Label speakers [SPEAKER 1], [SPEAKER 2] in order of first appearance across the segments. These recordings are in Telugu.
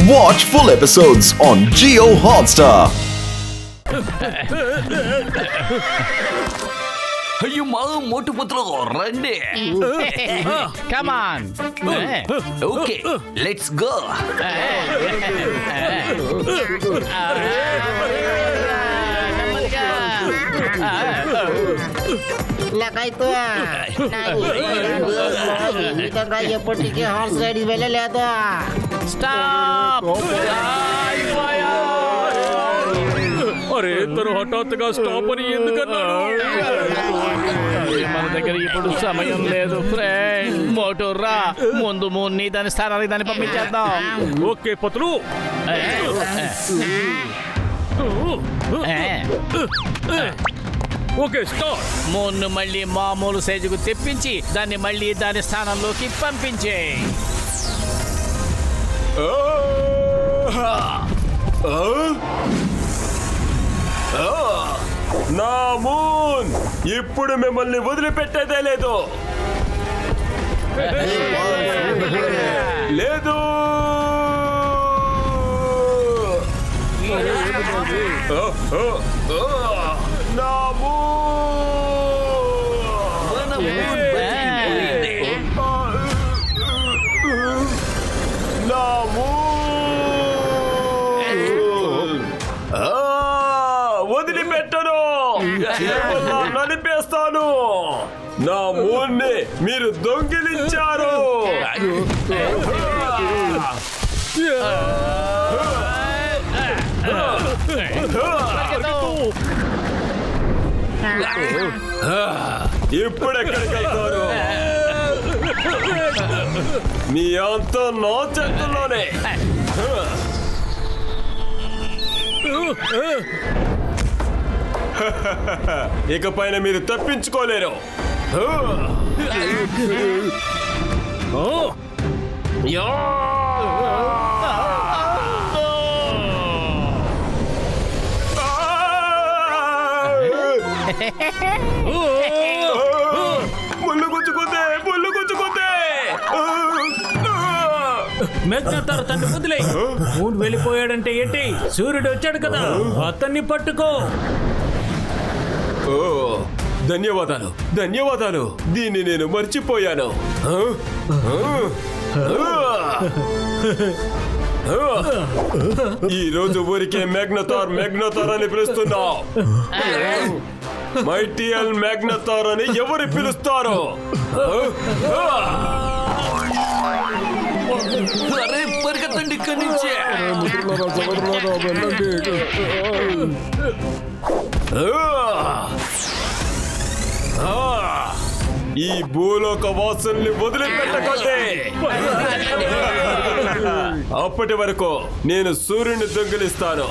[SPEAKER 1] Watch full episodes on Jio Hotstar.
[SPEAKER 2] అయ్యో మా మోటు పుత్రులు రండి.
[SPEAKER 3] Come on.
[SPEAKER 2] Okay let's go.
[SPEAKER 4] నాకైతే జీవితంగా ఎప్పటికీ హార్స్ రైడింగ్ వెళ్ళలేదు.
[SPEAKER 3] Stop.
[SPEAKER 5] అరే తను హఠాత్తుగా స్టాప్ అని ఎందుకన్నాడు?
[SPEAKER 3] మన దగ్గర ఇప్పుడు సమయం లేదు ఫ్రెండ్. మోటార్ రా, ముందు మూన్ని దాని స్థానానికి దాన్ని పంపించేద్దాం.
[SPEAKER 5] ఓకే పతులు. Okay start.
[SPEAKER 3] మూన్ను మళ్ళీ మామూలు సైజుకు తెప్పించి దాన్ని మళ్ళీ దాని స్థానంలోకి పంపించే.
[SPEAKER 6] నా మూన్ ఇప్పుడు మిమ్మల్ని వదిలిపెట్టేదే లేదు. లేదు నా వదిలిపెట్టను, నలిపేస్తాను. నా మూన్ని మీరు దొంగిలించారు. ఇప్పుడు ఎక్కడికి వెళ్తారు? మీ అంతా నా చేతుల్లోనే. ఇకపైన మీరు తప్పించుకోలేరు. ముళ్ళు గుచ్చుకుందే, ముళ్ళు గుచ్చుకుందే.
[SPEAKER 5] మెగ్నతార్ తండ్రి వదిలే. మూన్ వెళ్ళిపోయాడంటే ఏంటి? సూర్యుడు వచ్చాడు కదా, అతన్ని పట్టుకో.
[SPEAKER 6] ఓ ధన్యవాదాలు, ధన్యవాదాలు. దీన్ని నేను మర్చిపోయాను. ఈ రోజు ఊరికే మ్యాగ్నతార్ మ్యాగ్నతార్ అని పిలుస్తున్నావు. మైటియల్ మ్యాగ్నతార్ అని ఎవరు పిలుస్తారు?
[SPEAKER 2] అరే పరిగెత్తండి ఇక్కడి నుంచి.
[SPEAKER 6] ఈ భూలోక వాసుల్ని వదిలిపెట్టకండి. అప్పటి వరకు నేను సూర్యుని దొంగిలిస్తాను.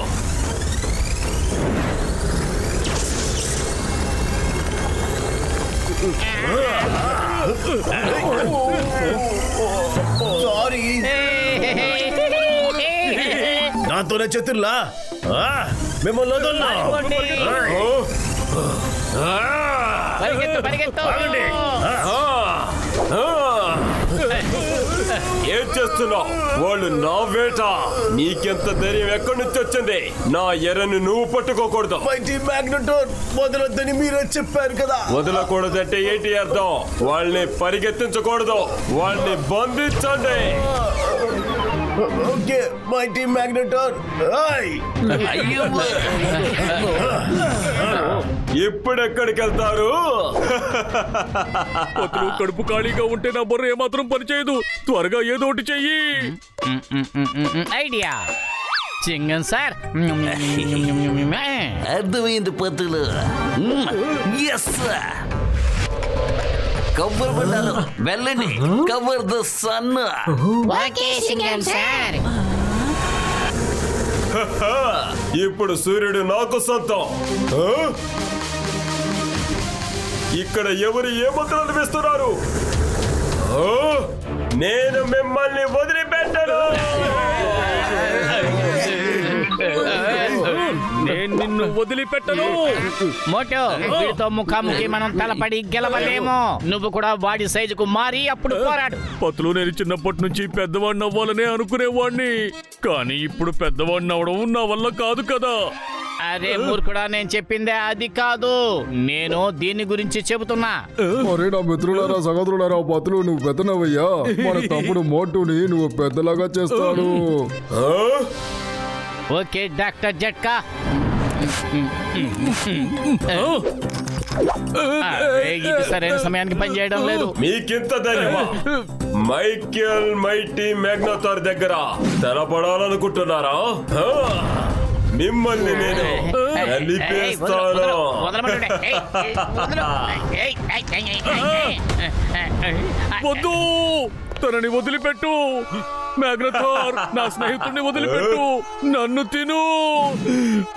[SPEAKER 7] నాతోనే చేతుల్లా మిమ్మల్ని వదలనా?
[SPEAKER 3] పరిగెత్తు, పరిగెత్తు.
[SPEAKER 6] ఏం చేస్తున్నావు? వాళ్ళు నా వేట. నీకెంత ధైర్యం ఎక్కడి నుంచి వచ్చింది? నా ఎర్రని నువ్వు పట్టుకోకూడదు.
[SPEAKER 7] మైటీ మ్యాగ్నెటోర్ వదలొద్దని మీరే చెప్పారు కదా.
[SPEAKER 6] వదలకూడదంటే ఏంటి అర్థం? వాళ్ళని పరిగెత్తించకూడదు, వాళ్ళని బంధించండి.
[SPEAKER 7] Okay mighty మ్యాగ్నెటోర్.
[SPEAKER 2] అయ్యో
[SPEAKER 6] ఇప్పుడెక్కడికి వెళ్తారు?
[SPEAKER 5] పతులు కడుపు ఖాళీగా ఉంటే నా బుర్ర ఏమాత్రం పనిచేయదు. త్వరగా ఏదో ఒకటి చెయ్యి.
[SPEAKER 3] ఐడియా చింగన్ సార్.
[SPEAKER 2] అర్థమైంది పతులు. ఎస్ కవర్ పడ్డారు, వెళ్ళండి. Cover the sun.
[SPEAKER 4] ఓకే సింగన్ సార్.
[SPEAKER 6] ఇప్పుడు సూర్యుడు నాకు సొంతం. ఇక్కడ ఎవరు ఏ ముద్రలు వేస్తున్నారు? నేను మిమ్మల్ని వదిలిపెట్టను.
[SPEAKER 5] నేను నిన్ను వదిలిపెట్టను.
[SPEAKER 3] మోటో వీడితో ముఖాముఖి మనం తలపడి గెలవలేము. నువ్వు కూడా వాడి సైజుకు మారి అప్పుడు పోరాడు.
[SPEAKER 5] పతులు నేను చిన్నప్పటి నుంచి పెద్దవాడిని అవ్వాలనే అనుకునేవాడిని, కానీ ఇప్పుడు పెద్దవాడిని అవడం నా వల్ల కాదు కదా.
[SPEAKER 3] అరే మూర్ఖుడా, నేను చెప్పిందే అది కాదు, నేను దీని గురించి చెబుతున్నా.
[SPEAKER 8] అరే నా మిత్రులారా, సహోదరులారా, పతులు నువ్వు పెద్దనవయ్యా. మన తమ్ముడు మోటుని నువ్వు పెద్దలాగా చేస్తాడు.
[SPEAKER 3] ఓకే డాక్టర్ జట్కా. ఇది సరైన సమయానికి పనిచేయడం లేదు.
[SPEAKER 6] మీకింత ధైర్యమా? మైకేల్ మైటీ మ్యాగ్నాథార్ దగ్గర తెలపడాలనుకుంటున్నారా? మిమ్మల్ని నేను కలిపేస్తాను.
[SPEAKER 5] వద్దు, తనని వదిలిపెట్టు. మ్యాగ్నాథార్, నా స్నేహితుడిని వదిలిపెట్టు. నన్ను తిను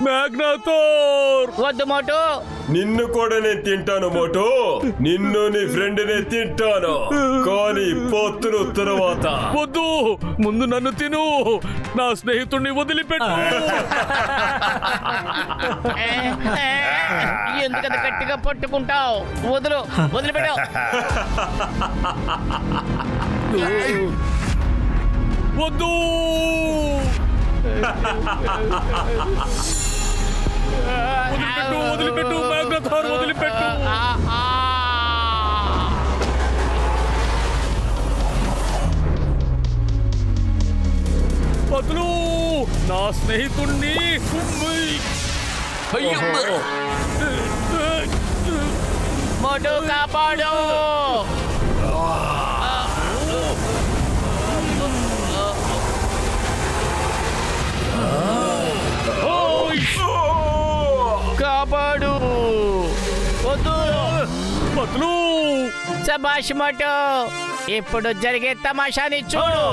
[SPEAKER 5] మ్యాగ్నాథార్.
[SPEAKER 3] వద్దు మోటు.
[SPEAKER 6] నిన్ను కూడా నేను తింటాను మోటు. నిన్ను నీ ఫ్రెండ్ నే తింటాను, కానీ పొత్తులు తర్వాత.
[SPEAKER 5] వద్దు, ముందు నన్ను తిను. నా స్నేహితుడిని వదిలిపెట్టు.
[SPEAKER 3] ఎందుకంత గట్టిగా పట్టుకుంటావు? వదులు, వదిలిపెట్టు.
[SPEAKER 5] వద్దు, వదిలిపెట్టు, వదిలిపెట్టు మ్యాగ్నాథార్, వదిలిపెట్టు. పతులు, నా స్నేహితుణ్ణి
[SPEAKER 3] మోటు కాపాడు. కాపాడు. వద్దు.
[SPEAKER 5] పతులు,
[SPEAKER 3] శభాష్ మోటు. ఇప్పుడు జరిగే తమాషాని చూడు.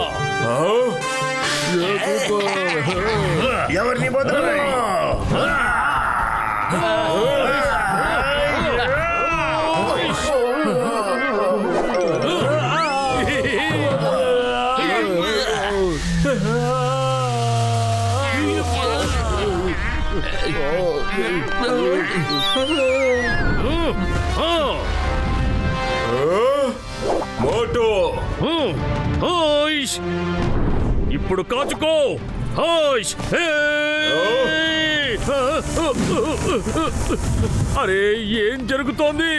[SPEAKER 7] ఎవరిని వదలరు.
[SPEAKER 6] మోటు,
[SPEAKER 5] ఇప్పుడు కాచుకో. అరే, ఏం జరుగుతోంది?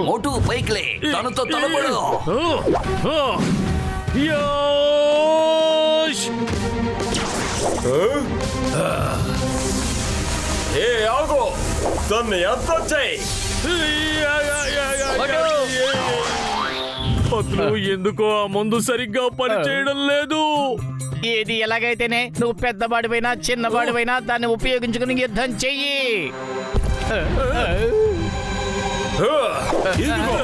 [SPEAKER 2] మోటు పైకిలే, తనతో తలపడు.
[SPEAKER 6] ఏ ఆగు, తన్ను ఎంత వచ్చాయి?
[SPEAKER 5] పతులు, ఎందుకో ఆ మందు సరిగ్గా పనిచేయడం లేదు.
[SPEAKER 3] ఏది ఎలాగైతేనే నువ్వు పెద్దవాడివైనా చిన్నవాడివైనా దాన్ని ఉపయోగించుకుని యుద్ధం చెయ్యి.
[SPEAKER 6] ఇదిగో,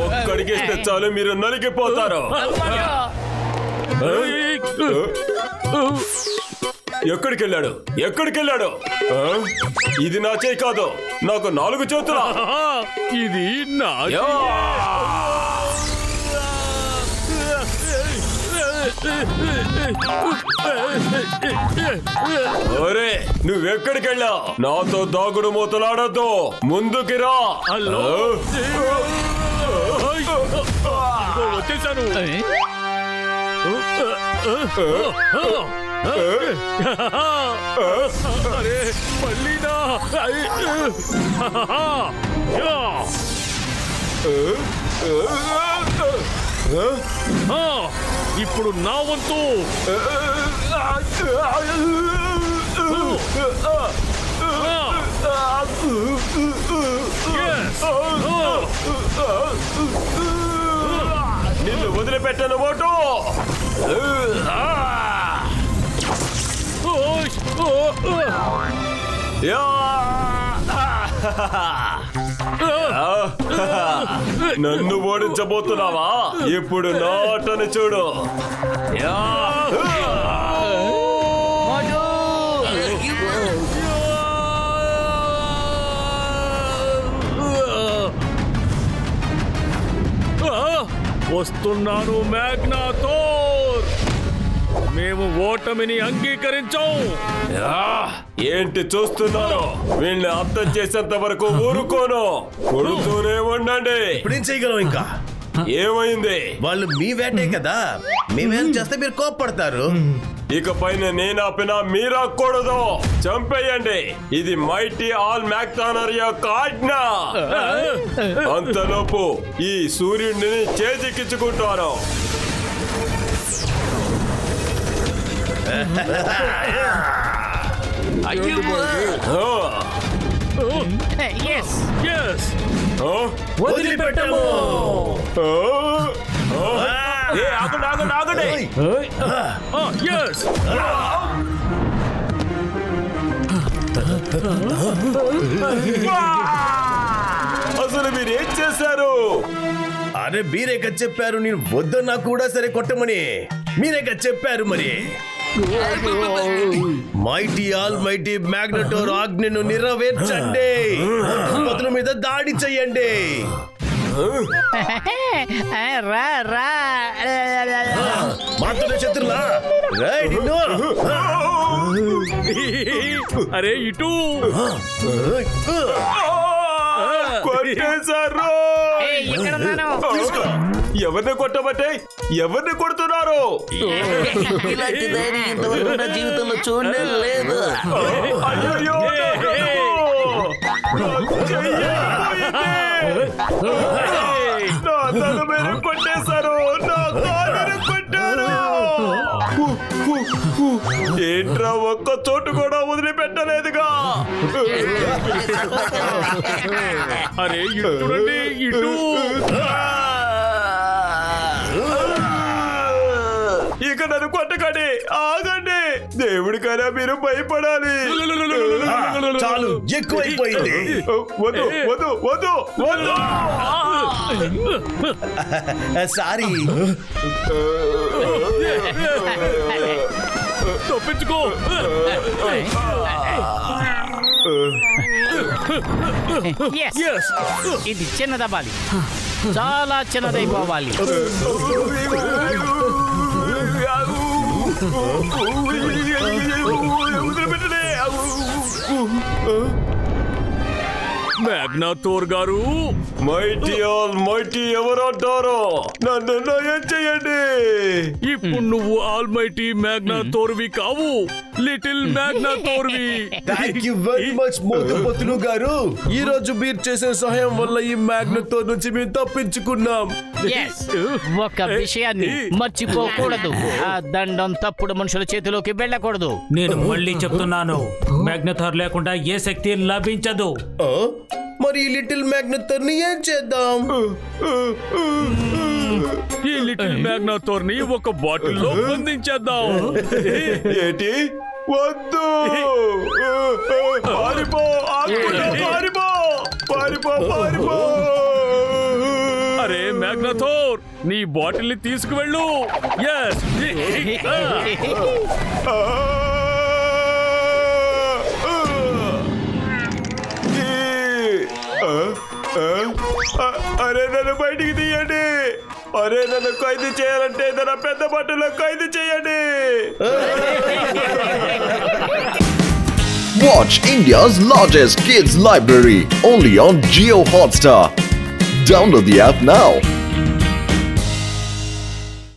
[SPEAKER 6] ఒక్కడికేస్తే చాలు, మీరు నలిగిపోతారు. ఎక్కడికెళ్ళాడు? ఎక్కడికెళ్ళాడు? ఇది నా చేయి కాదు, నాకు 4 చేతులా.
[SPEAKER 5] ఇది నా
[SPEAKER 6] ఒరే, నువ్వెక్కడికెళ్ళావు? నాతో దాగుడు మూతలాడద్దు, ముందుకి రా.
[SPEAKER 5] హలో, వచ్చేసాను. అరే, మళ్ళీనా? ఇప్పుడు నా వంతు.
[SPEAKER 6] నిన్ను వదిలిపెట్టను మోటు. యా! నన్ను ఓడించబోతున్నావా? ఇప్పుడు నాటని చూడు. యా!
[SPEAKER 5] వస్తున్నాను మ్యాగ్నాథోర్. మేము ఓటమిని అంగీకరించాం.
[SPEAKER 6] యా! ఏంటి చూస్తున్నారు? వీళ్ళని అర్థం చేసేంత వరకు ఊరుకోను. కొడుతూనే ఉండండి.
[SPEAKER 7] ఇప్పుడేం చేయగలం ఇంకా?
[SPEAKER 6] ఏమైంది?
[SPEAKER 7] వాళ్ళు మీ వేటే కదా, మేమేం చేస్తే మీరు కోప్పడతారు.
[SPEAKER 6] ఇకపైన నేను ఆపినా మీరాకూడదు. చంపేయండి. ఇది మైటీ ఆల్ మ్యాక్థానర్ యొక్క ఆజ్ఞ. అంతలోపు ఈ సూర్యుడిని చేజిక్కించుకుంటాను.
[SPEAKER 5] Yes.
[SPEAKER 7] వదిలిపెట్టము.
[SPEAKER 6] ఆగండి.
[SPEAKER 5] Yes.
[SPEAKER 6] అసలు మీరు ఏం చేశారు?
[SPEAKER 7] అరే మీరే కదా చెప్పారు నేను వద్దన్నా కూడా సరే కొట్టమని. మీరే కదా చెప్పారు మరి. మైటీ ఆల్ మైటీ మ్యాగ్నెటోర్ ఆజ్ఞను నెరవేర్చండి. పతుల మీద దాడి చెయ్యండి.
[SPEAKER 3] రా రా
[SPEAKER 7] మాత్రమే శత్రులా రేయ్ నిన్ను.
[SPEAKER 5] అరే ఇటు.
[SPEAKER 6] కొట్టేశారు. ఎవరిని కొట్టబట్టే? ఎవరిని కొడుతున్నారు?
[SPEAKER 2] ఇలాంటి ధైర్యం ఇంతవరకు నా జీవితంలో చూడనే లేదు.
[SPEAKER 6] అయ్యయ్యో, నా తల మీద కొట్టేశారు. నా కాలుని కొట్టారు. ఏంట్రా ఒక్క చోటు కూడా వదిలిపెట్టలేదుగా.
[SPEAKER 5] అరే ఇటు చూడండి, ఇటు.
[SPEAKER 6] ఇక నన్ను కొట్టకండి. ఆగండి. దేవుడికైనా మీరు భయపడాలి.
[SPEAKER 7] చాలు ఎక్కువైపోయింది.
[SPEAKER 6] వద్దు వద్దు వద్దు వద్దు.
[SPEAKER 7] సారీ.
[SPEAKER 5] తప్పించుకో.
[SPEAKER 3] Yes. ఇది చిన్నదవ్వాలి, చాలా చిన్నదైపోవాలి.
[SPEAKER 5] మ్యాగ్నాథోర్ గారు,
[SPEAKER 6] మైటీ ఆల్ మైటీ ఎవరంటారో నన్ను నయం చేయండి.
[SPEAKER 5] ఇప్పుడు నువ్వు ఆల్మైటీ మ్యాగ్నాథోర్వి కావు, లిటిల్ మ్యాగ్నాథోర్వి.
[SPEAKER 7] థ్యాంక్ యూ వెరీ మచ్ మోతుపతులు గారు. ఈ రోజు మీరు చేసిన సహాయం వల్ల ఈ మ్యాగ్నెటోర్ నుంచి మేము తప్పించుకున్నాం.
[SPEAKER 3] Yes. ఒక విషయాన్ని మర్చిపోకూడదు. ఆ దండం తప్పుడు మనుషుల చేతిలోకి వెళ్ళకూడదు.
[SPEAKER 5] నేను మళ్ళీ చెప్తున్నాను, మ్యాగ్నాథోర్ లేకుండా ఏ శక్తి లభించదు.
[SPEAKER 7] మరి ఈ లిటిల్ మ్యాగ్నెటోర్ ని ఏం చేద్దాం?
[SPEAKER 5] ఈ లిటిల్ మ్యాగ్నాథోర్ ని ఒక బాటిల్లో బంధించేద్దాం.
[SPEAKER 6] ఏంటి? వద్దు. పారిపో. పారిపో పారిపో పారిపో.
[SPEAKER 5] అరే మ్యాగ్నాథోర్, నీ బాటిల్ ని తీసుకువెళ్ళు. Yes.
[SPEAKER 6] అరే నన్ను బయటికి తీయండి. అరే నన్ను ఖైదు చేయాలంటే తన పెద్ద బట్టలో ఖైదు చేయండి.
[SPEAKER 1] Watch India's largest kids library only on Jio Hotstar. Download the app now.